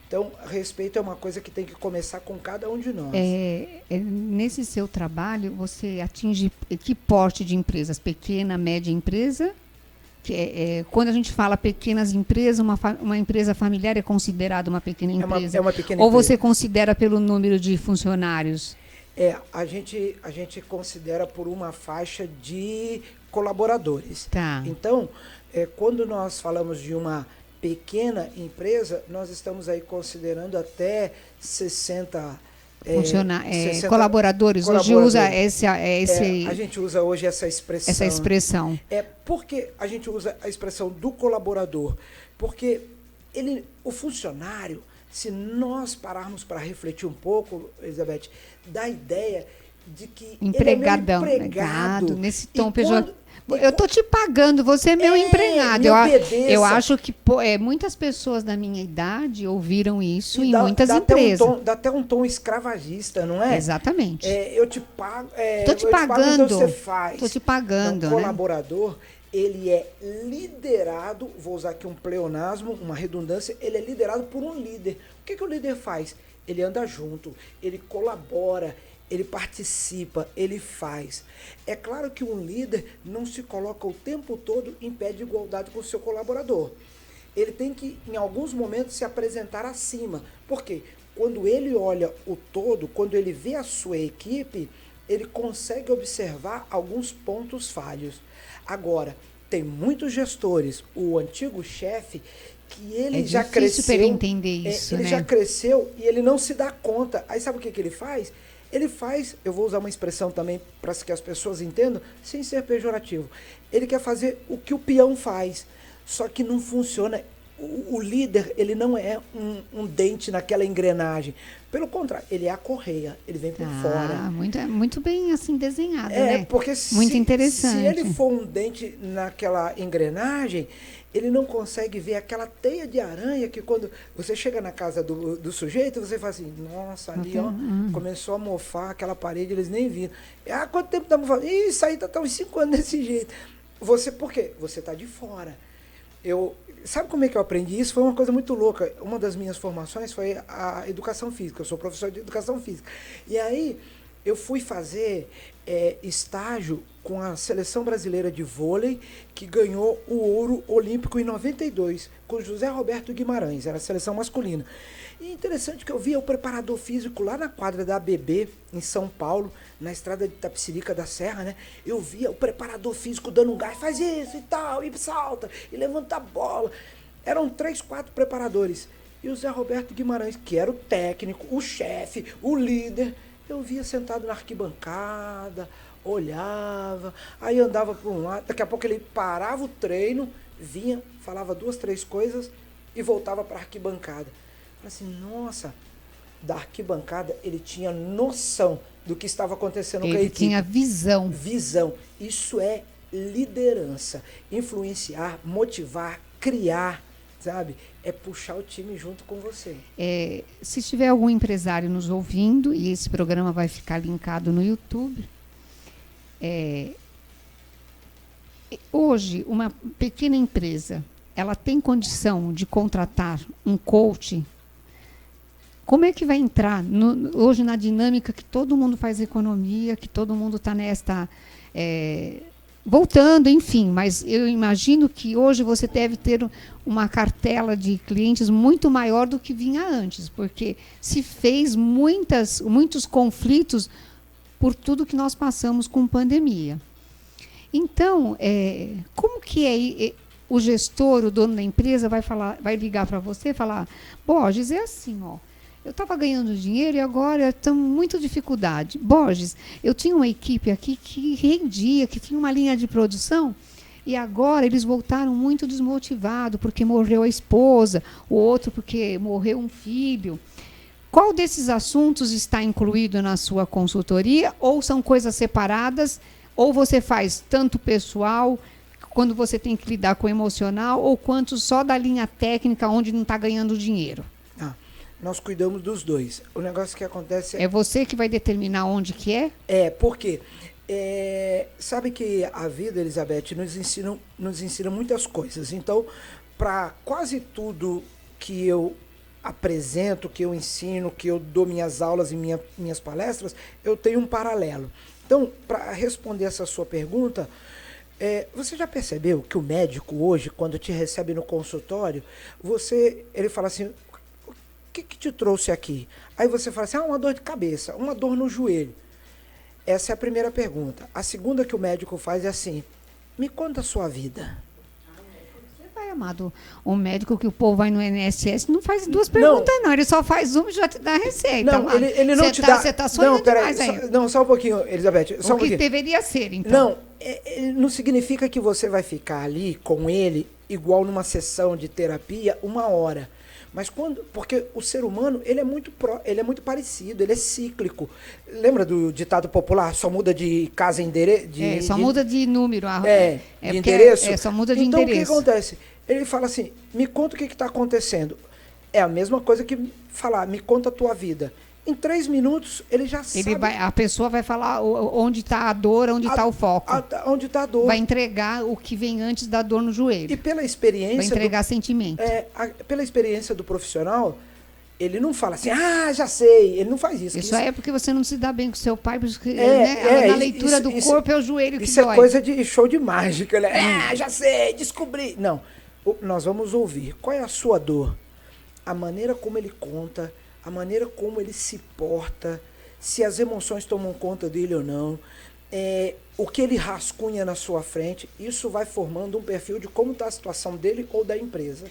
Então, respeito é uma coisa que tem que começar com cada um de nós. Nesse seu trabalho, você atinge que porte de empresas? Pequena, média empresa? Quando a gente fala pequenas empresas, uma empresa familiar é considerada uma pequena empresa? É uma pequena Ou empresa. você considera pelo número de funcionários? A gente considera por uma faixa de colaboradores. Tá. Então, quando nós falamos de uma pequena empresa, nós estamos aí considerando até 60 colaboradores. Hoje usa a gente usa hoje essa expressão. Essa expressão. Por que a gente usa a expressão do colaborador? Porque o funcionário, se nós pararmos para refletir um pouco, Elizabeth, dá a ideia de que empregadão, ele é meu empregado. Nesse tom pejorativo. Eu estou te pagando, você é meu empregado. Eu acho que muitas pessoas da minha idade ouviram isso em muitas empresas. Dá até um tom escravagista, não é? Exatamente. Eu te pago. Estou te pagando. Então você faz. Estou te pagando. O colaborador, ele é liderado, vou usar aqui um pleonasmo, uma redundância, ele é liderado por um líder. O que o líder faz? Ele anda junto, ele colabora, ele participa, ele faz. É claro que um líder não se coloca o tempo todo em pé de igualdade com o seu colaborador. Ele tem que, em alguns momentos, se apresentar acima. Por quê? Quando ele olha o todo, quando ele vê a sua equipe, ele consegue observar alguns pontos falhos. Agora, tem muitos gestores, o antigo chefe, que ele já cresceu. É difícil entender isso, ele já cresceu e ele não se dá conta. Aí sabe o que ele faz? Ele faz, eu vou usar uma expressão também para que as pessoas entendam, sem ser pejorativo. Ele quer fazer o que o peão faz, só que não funciona. O líder, ele não é um dente naquela engrenagem. Pelo contrário, ele é a correia, ele vem por fora. Muito bem assim desenhado, né? Porque muito interessante. Se ele for um dente naquela engrenagem, ele não consegue ver aquela teia de aranha que quando você chega na casa do sujeito, você fala assim, nossa, ali começou a mofar aquela parede, eles nem viram. Quanto tempo estamos falando? Isso aí está uns 5 anos desse jeito. Por quê? Você está de fora. Sabe como é que eu aprendi isso? Foi uma coisa muito louca. Uma das minhas formações foi a educação física. Eu sou professor de educação física. E aí eu fui fazer estágio com a seleção brasileira de vôlei, que ganhou o ouro olímpico em 92, com José Roberto Guimarães, era a seleção masculina. E interessante que eu via o preparador físico lá na quadra da ABB, em São Paulo, na estrada de Itapecerica da Serra, né? Eu via o preparador físico dando um gás, faz isso e tal, e salta, e levanta a bola. Eram 3, 4 preparadores. E o Zé Roberto Guimarães, que era o técnico, o chefe, o líder, eu via sentado na arquibancada, olhava, aí andava para um lado, daqui a pouco ele parava o treino, vinha, falava 2, 3 coisas e voltava para a arquibancada. Falei assim, nossa, da arquibancada ele tinha noção do que estava acontecendo com a equipe. Ele tinha visão. Visão. Isso é liderança. Influenciar, motivar, criar, sabe? É puxar o time junto com você. Se tiver algum empresário nos ouvindo, e esse programa vai ficar linkado no YouTube, hoje, uma pequena empresa, ela tem condição de contratar um coach? Como é que vai entrar hoje na dinâmica que todo mundo faz economia, que todo mundo está voltando, enfim, mas eu imagino que hoje você deve ter uma cartela de clientes muito maior do que vinha antes, porque se fez muitos conflitos por tudo que nós passamos com pandemia. Então, como que o gestor, o dono da empresa, vai ligar para você e falar, Borges, é assim, ó. Eu estava ganhando dinheiro e agora estamos com muita dificuldade. Borges, eu tinha uma equipe aqui que rendia, que tinha uma linha de produção, e agora eles voltaram muito desmotivados, porque morreu a esposa, o outro porque morreu um filho. Qual desses assuntos está incluído na sua consultoria? Ou são coisas separadas? Ou você faz tanto pessoal, quando você tem que lidar com o emocional, ou quanto só da linha técnica, onde não está ganhando dinheiro? Nós cuidamos dos dois. O negócio que acontece é você que vai determinar onde que é? Por quê? Sabe que a vida, Elizabeth, nos ensina muitas coisas. Então, para quase tudo que eu apresento, que eu ensino, que eu dou minhas aulas e minhas palestras, eu tenho um paralelo. Então, para responder essa sua pergunta, você já percebeu que o médico hoje, quando te recebe no consultório, ele fala assim, o que te trouxe aqui? Aí você fala assim, uma dor de cabeça, uma dor no joelho. Essa é a primeira pergunta. A segunda que o médico faz é assim, me conta a sua vida. Vai, amado, o médico que o povo vai no INSS não faz duas perguntas, não. Ele só faz uma e já te dá a receita. Não, ele não te dá... Você está sonhando demais aí. Só um pouquinho, Elizabeth. Só um que pouquinho. Deveria ser, então. Não significa que você vai ficar ali com ele, igual numa sessão de terapia, 1 hora. Mas porque o ser humano, ele é muito parecido, ele é cíclico. Lembra do ditado popular, só muda de casa e endereço? Só muda de número. De endereço. Só muda de então, endereço. Então, o que acontece? Ele fala assim, me conta o que está acontecendo. É a mesma coisa que falar, me conta a tua vida. Em 3 minutos, ele já sabe. A pessoa vai falar onde está a dor, onde está o foco. Onde está a dor. Vai entregar o que vem antes da dor no joelho. E pela experiência... Vai entregar sentimento. Pela experiência do profissional, ele não fala assim, já sei. Ele não faz isso. Isso é porque você não se dá bem com seu pai, porque na leitura do corpo é o joelho que isso dói. Isso é coisa de show de mágica. Né? Já sei, descobri. Não, nós vamos ouvir. Qual é a sua dor? A maneira como ele conta, a maneira como ele se porta, se as emoções tomam conta dele ou não, o que ele rascunha na sua frente, isso vai formando um perfil de como está a situação dele ou da empresa.